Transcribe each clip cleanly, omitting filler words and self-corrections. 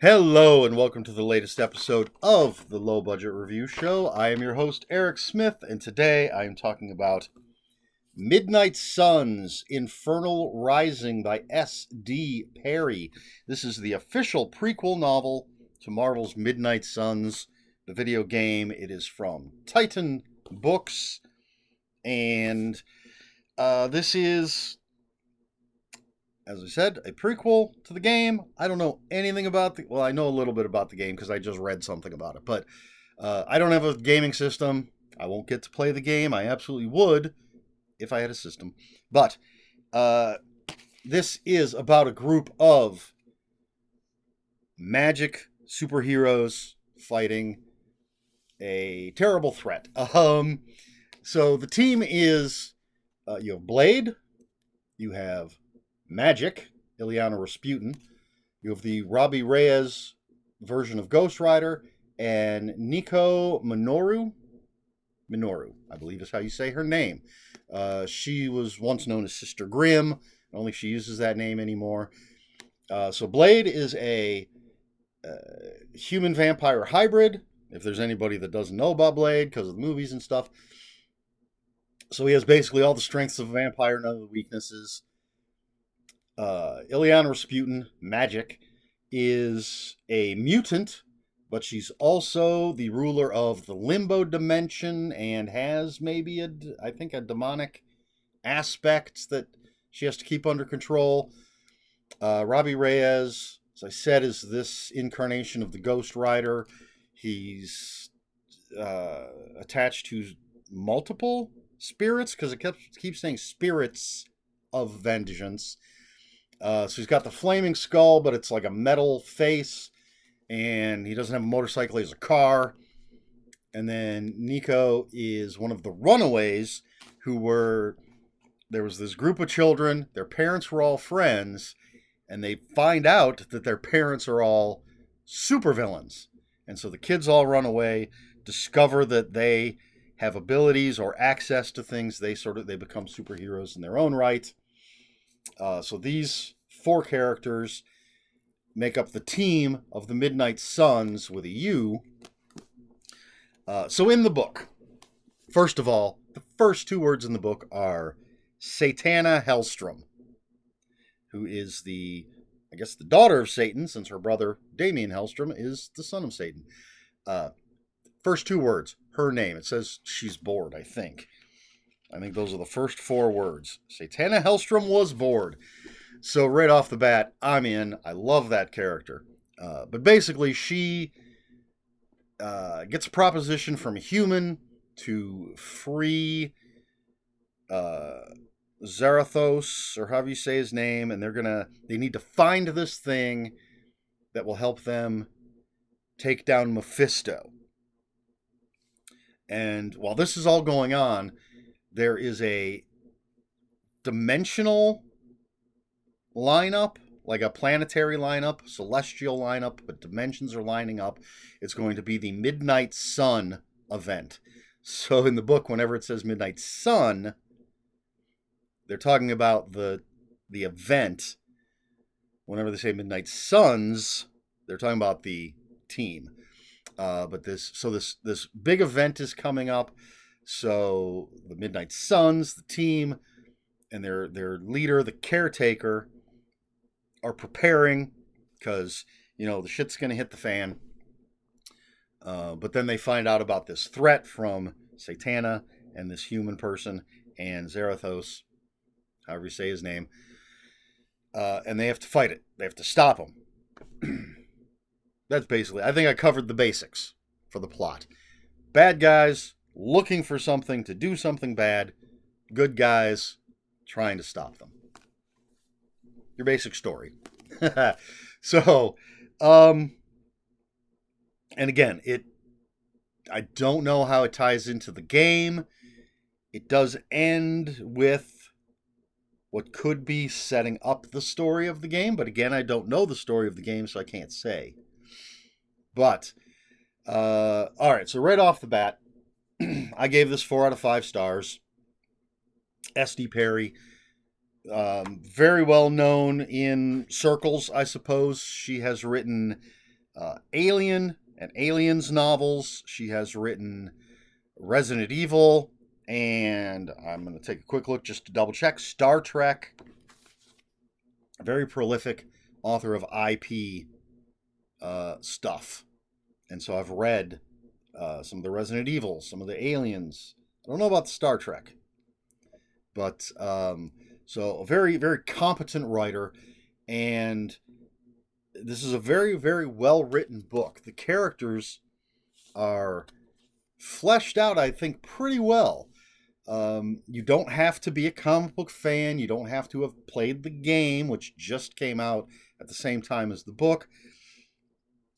Hello, and welcome to the latest episode of the Low Budget Review Show. I am your host, Eric Smith, and today I am talking about Midnight Suns Infernal Rising by S.D. Perry. This is the official prequel novel to Marvel's Midnight Suns, the video game. It is from Titan Books, and this is, as I said, a prequel to the game. I don't know anything about well, I know a little bit about the game because I just read something about it, but I don't have a gaming system. I won't get to play the game. I absolutely would if I had a system. But this is about a group of magic superheroes fighting a terrible threat. So the team is you have Blade, you have Magik, Ileana Rasputin. You have the Robbie Reyes version of Ghost Rider, and Nico Minoru. Minoru, I believe is how you say her name. She was once known as Sister Grimm. I don't think she uses that name anymore. So Blade is a human vampire hybrid, if there's anybody that doesn't know about Blade because of the movies and stuff. So he has basically all the strengths of a vampire, none of the weaknesses. Ileana Rasputin, Magik, is a mutant, but she's also the ruler of the limbo dimension and has maybe a demonic aspect that she has to keep under control. Robbie Reyes, as I said, is this incarnation of the Ghost Rider. He's attached to multiple spirits because it keeps saying spirits of vengeance. So he's got the flaming skull, but it's like a metal face, and he doesn't have a motorcycle, he has a car. And then Nico is one of the runaways there was this group of children, their parents were all friends, and they find out that their parents are all supervillains. And so the kids all run away, discover that they have abilities or access to things, they become superheroes in their own right. So these four characters make up the team of the Midnight Suns with a U. So in the book, first of all, the first two words in the book are Satana Hellstrom, who is the daughter of Satan, since her brother Damien Hellstrom is the son of Satan. First two words, her name. It says she's bored, I think. I think those are the first four words. Satana Hellstrom was bored. So right off the bat, I'm in. I love that character. But basically, she gets a proposition from a human to free Zarathos, or however you say his name, and they need to find this thing that will help them take down Mephisto. And while this is all going on, there is a dimensional lineup, like a planetary lineup, celestial lineup, but dimensions are lining up. It's going to be the Midnight Sun event. So in the book, whenever it says Midnight Sun, they're talking about the event. Whenever they say Midnight Suns, they're talking about the team. But this big event is coming up. So the Midnight Suns, the team, and their leader, the caretaker, are preparing because, the shit's going to hit the fan. But then they find out about this threat from Satana and this human person and Zarathos, however you say his name. And they have to fight it. They have to stop him. That's basically, I think I covered the basics for the plot. Bad guys looking for something to do something bad. Good guys trying to stop them. Your basic story. So, and again, I don't know how it ties into the game. It does end with what could be setting up the story of the game, but again, I don't know the story of the game, so I can't say. But, all right, so right off the bat, I gave this 4 out of 5 stars. S.D. Perry, very well known in circles, I suppose. She has written Alien and Aliens novels. She has written Resident Evil, and I'm going to take a quick look just to double check. Star Trek. Very prolific author of IP stuff. And so I've read some of the Resident Evil, some of the Aliens. I don't know about the Star Trek, but so a very, very competent writer. And this is a very, very well written book. The characters are fleshed out, I think, pretty well. You don't have to be a comic book fan. You don't have to have played the game, which just came out at the same time as the book.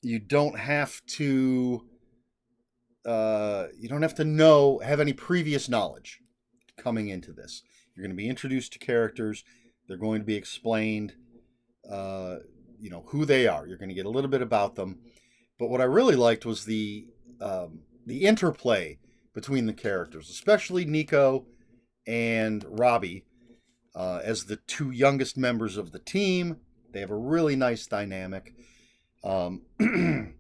You don't have to. You don't have to have any previous knowledge coming into this. You're going to be introduced to characters. They're going to be explained. Who they are. You're going to get a little bit about them. But what I really liked was the interplay between the characters, especially Nico and Robbie, as the two youngest members of the team. They have a really nice dynamic. And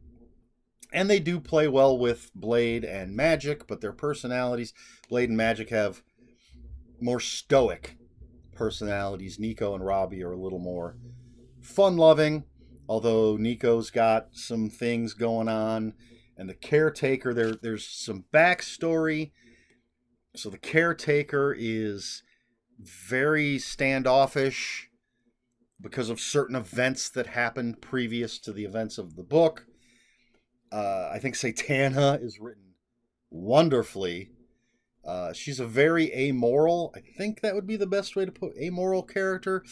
they do play well with Blade and Magik, but their personalities, Blade and Magik, have more stoic personalities. Nico and Robbie are a little more fun-loving, although Nico's got some things going on. And the caretaker, there's some backstory. So the caretaker is very standoffish because of certain events that happened previous to the events of the book. I think Satana is written wonderfully. She's a very amoral, I think that would be the best way to put amoral character.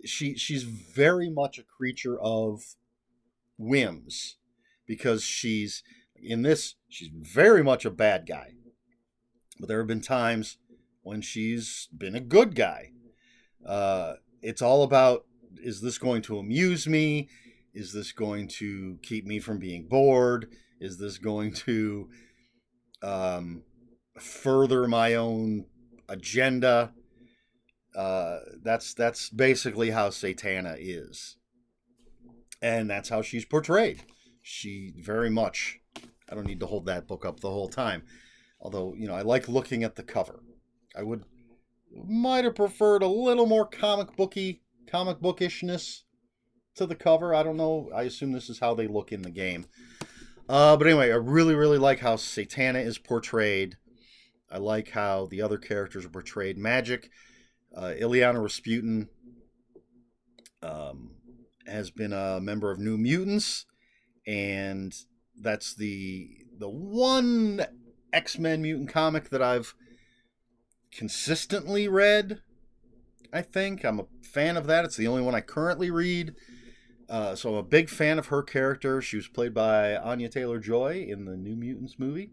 She's very much a creature of whims, because she's very much a bad guy. But there have been times when she's been a good guy. It's all about, is this going to amuse me? Is this going to keep me from being bored? Is this going to further my own agenda? That's basically how Satana is. And that's how she's portrayed. She very much, I don't need to hold that book up the whole time. Although, I like looking at the cover. I might have preferred a little more comic bookishness to the cover. I don't know. I assume this is how they look in the game. But anyway, I really, really like how Satana is portrayed. I like how the other characters are portrayed. Magik, Ileana Rasputin, has been a member of New Mutants, and that's the one X-Men mutant comic that I've consistently read. I think I'm a fan of that. It's the only one I currently read. So I'm a big fan of her character. She was played by Anya Taylor-Joy in the New Mutants movie.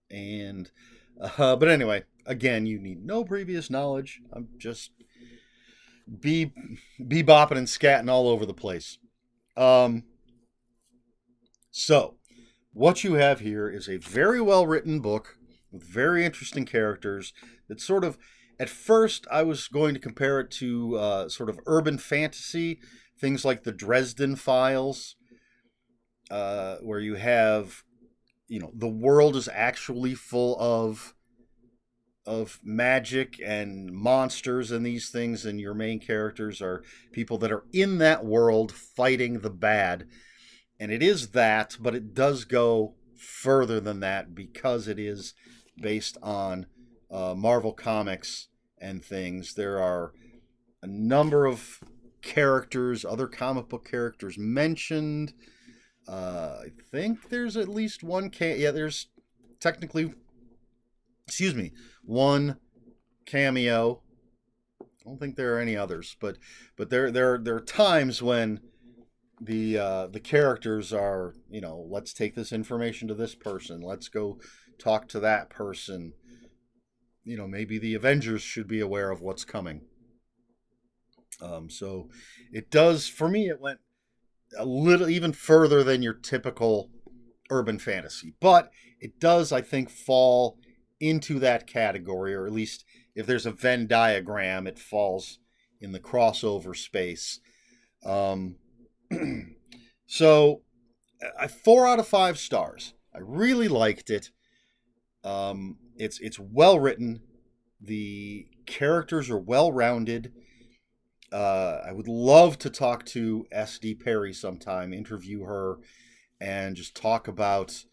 And but anyway, again, you need no previous knowledge. I'm just bebopping and scatting all over the place. So what you have here is a very well written book with very interesting characters that sort of, at first I was going to compare it to sort of urban fantasy, things like the Dresden Files, where you have, the world is actually full of magic and monsters and these things, and your main characters are people that are in that world fighting the bad. And it is that, but it does go further than that because it is based on Marvel Comics and things. There are a number of characters, other comic book characters mentioned. I think there's at least one. There's technically, one cameo. I don't think there are any others, but there are times when the characters are, let's take this information to this person. Let's go talk to that person. Maybe the Avengers should be aware of what's coming. So it does, for me, it went a little even further than your typical urban fantasy, but it does, I think, fall into that category, or at least if there's a Venn diagram, it falls in the crossover space. So 4 out of 5 stars. I really liked it. It's well written. The characters are well rounded. I would love to talk to S.D. Perry sometime, interview her, and just talk about,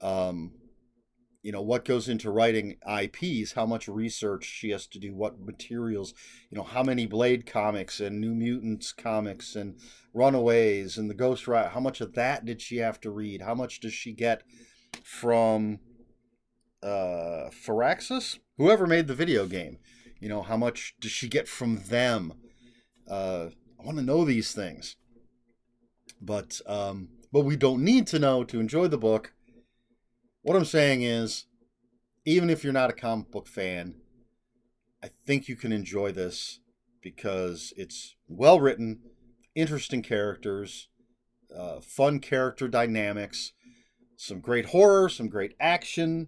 what goes into writing IPs, how much research she has to do, what materials, how many Blade comics and New Mutants comics and Runaways and the Ghost Rider, how much of that did she have to read? How much does she get from Firaxis? Whoever made the video game, how much does she get from them? I want to know these things, but we don't need to know to enjoy the book. What I'm saying is, even if you're not a comic book fan, I think you can enjoy this because it's well written, interesting characters, fun character dynamics, some great horror, some great action.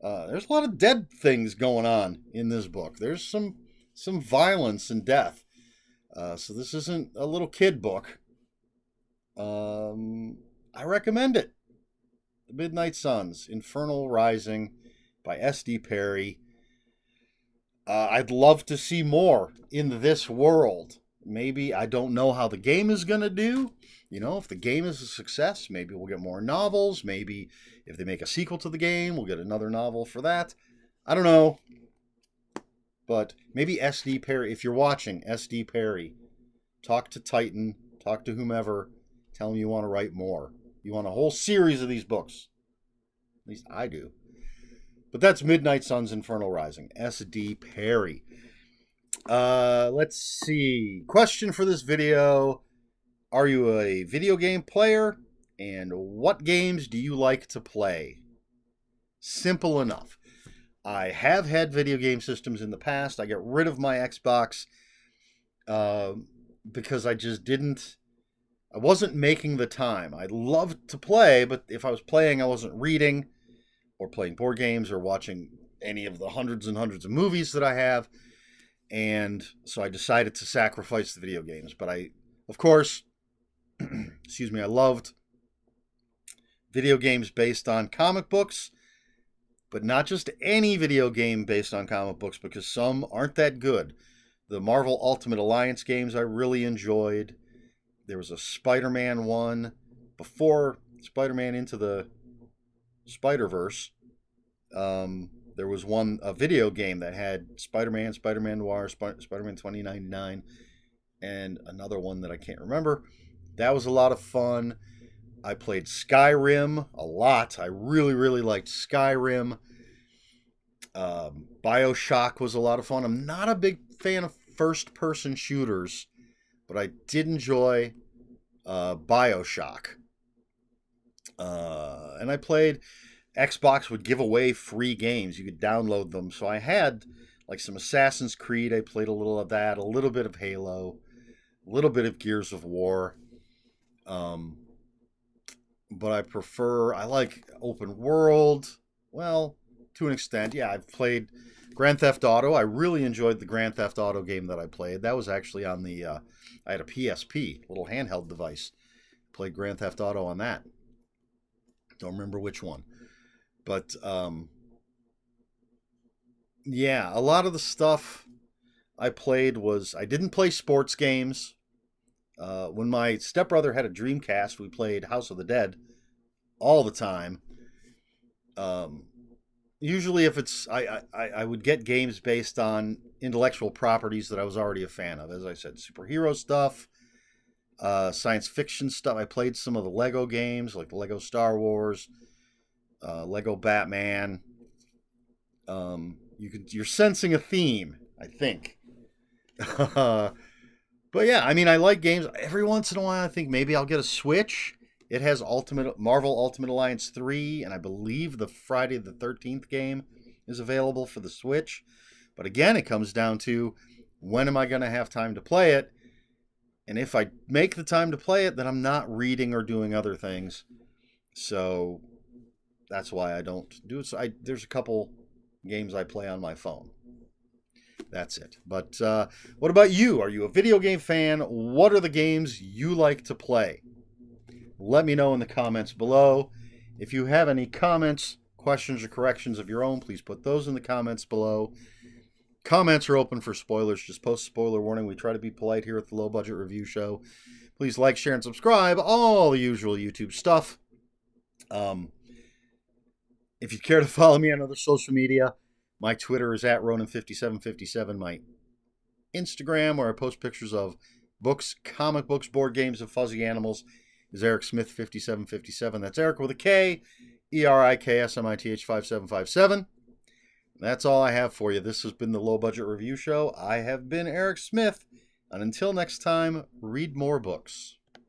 There's a lot of dead things going on in this book. There's some violence and death. So this isn't a little kid book. I recommend it. The Midnight Suns, Infernal Rising by S.D. Perry. I'd love to see more in this world. Maybe, I don't know how the game is going to do. If the game is a success, maybe we'll get more novels. Maybe if they make a sequel to the game, we'll get another novel for that. I don't know. But maybe S.D. Perry, if you're watching, S.D. Perry, talk to Titan, talk to whomever, tell them you want to write more. You want a whole series of these books. At least I do. But that's Midnight Suns, Infernal Rising. S.D. Perry. Let's see. Question for this video. Are you a video game player? And what games do you like to play? Simple enough. I have had video game systems in the past. I got rid of my Xbox because I wasn't making the time. I loved to play, but if I was playing, I wasn't reading or playing board games or watching any of the hundreds and hundreds of movies that I have. And so I decided to sacrifice the video games. But of course, I loved video games based on comic books. But not just any video game based on comic books, because some aren't that good. The Marvel Ultimate Alliance games I really enjoyed. There was a Spider-Man one before Spider-Man Into the Spider-Verse. There was a video game that had Spider-Man, Spider-Man Noir, Spider-Man 2099, and another one that I can't remember. That was a lot of fun. I played Skyrim a lot. I really, really liked Skyrim. BioShock was a lot of fun. I'm not a big fan of first-person shooters, but I did enjoy BioShock. And I played... Xbox would give away free games. You could download them. So I had like some Assassin's Creed. I played a little of that. A little bit of Halo. A little bit of Gears of War. But I like open world. Well, to an extent. Yeah, I've played Grand Theft Auto. I really enjoyed the Grand Theft Auto game that I played. That was actually on I had a PSP, little handheld device. Played Grand Theft Auto on that. Don't remember which one. But, yeah, a lot of the stuff I played I didn't play sports games. When my stepbrother had a Dreamcast, we played House of the Dead all the time. Usually if I would get games based on intellectual properties that I was already a fan of. As I said, superhero stuff, science fiction stuff. I played some of the Lego games, like the Lego Star Wars, Lego Batman. You're sensing a theme, I think. But yeah, I mean, I like games. Every once in a while, I think maybe I'll get a Switch. It has Marvel Ultimate Alliance 3, and I believe the Friday the 13th game is available for the Switch. But again, it comes down to when am I going to have time to play it? And if I make the time to play it, then I'm not reading or doing other things. So that's why I don't do it. So there's a couple games I play on my phone. That's it. But what about you? Are you a video game fan? What are the games you like to play? let me know in the comments below. If you have any comments, questions, or corrections of your own, please put those in the comments below. Comments are open for spoilers. Just post spoiler warning. We try to be polite here at the Low Budget Review Show. Please like, share, and subscribe. All the usual YouTube stuff. If you care to follow me on other social media, my Twitter is at Ronan5757. My Instagram, where I post pictures of books, comic books, board games, and fuzzy animals, is Eric Smith 5757. That's Eric with a K, ERIKSMITH 5757. That's all I have for you. This has been the Low Budget Review Show. I have been Eric Smith. And until next time, read more books.